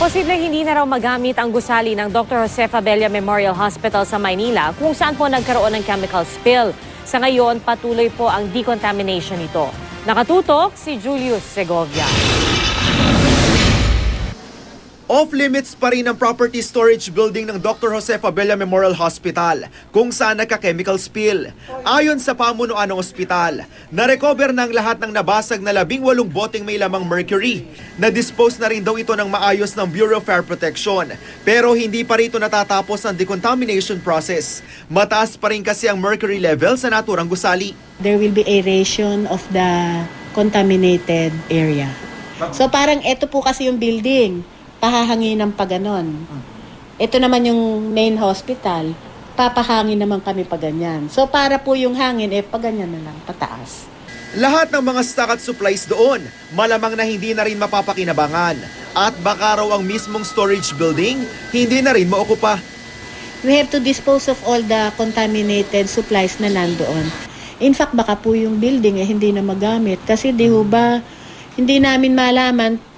Posibleng hindi na raw magamit ang gusali ng Dr. Jose Fabella Memorial Hospital sa Maynila kung saan po nagkaroon ng chemical spill. Sa ngayon, patuloy po ang decontamination nito. Nakatutok si Julius Segovia. Off-limits pa rin ang property storage building ng Dr. Jose Fabella Memorial Hospital kung saan nagka-chemical spill. Ayon sa pamunuan ng ospital, na-recover ng lahat ng nabasag na 18 boteng may lamang mercury. Na-dispose na rin daw ito ng maayos ng Bureau of Fire Protection. Pero hindi pa rito natatapos ang decontamination process. Mataas pa rin kasi ang mercury level sa naturang gusali. There will be aeration of the contaminated area. So parang ito po kasi yung building. Pahahangin ng paganon. Ito naman yung main hospital, papahangin naman kami paganyan. So para po yung hangin, paganyan na lang, pataas. Lahat ng mga stock at supplies doon, malamang na hindi na rin mapapakinabangan. At baka raw ang mismong storage building, hindi na rin maukupa. We have to dispose of all the contaminated supplies na nandoon. In fact, baka po yung building hindi na magamit. Kasi di ho ba, hindi namin malaman,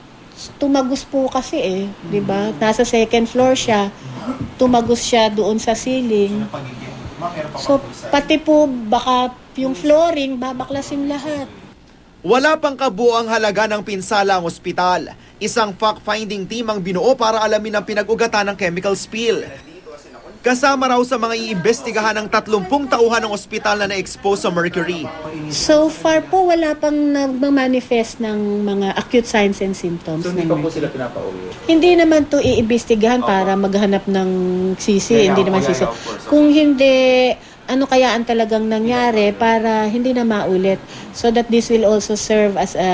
tumagos po kasi di ba? Nasa second floor siya, tumagos siya doon sa ceiling. So, pati po baka yung flooring, babaklasin lahat. Wala pang kabuoang halaga ng pinsala ang ospital. Isang fact-finding team ang binuo para alamin ang pinag-ugatan ng chemical spill. Kasama raw sa mga iimbestigahan ng 30 tauhan ng ospital na na-expose sa mercury. So far po, wala pang nagmamanifest ng mga acute signs and symptoms. So hindi pa po sila pinapauwi? Hindi naman to iimbestigahan para maghanap ng sisi, hindi naman sisi. Kung hindi, ano kayaan talagang nangyari para hindi na maulit. So that this will also serve as a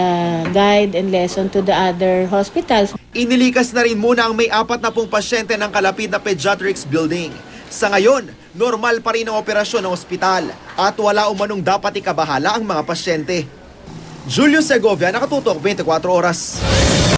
guide and lesson to the other hospitals. Inilikas na rin muna ang may 40 pasyente ng kalapit na pediatrics building. Sa ngayon, normal pa rin ang operasyon ng ospital at wala umanong dapat ikabahala ang mga pasyente. Julio Segovia, Nakatutok, 24 Oras.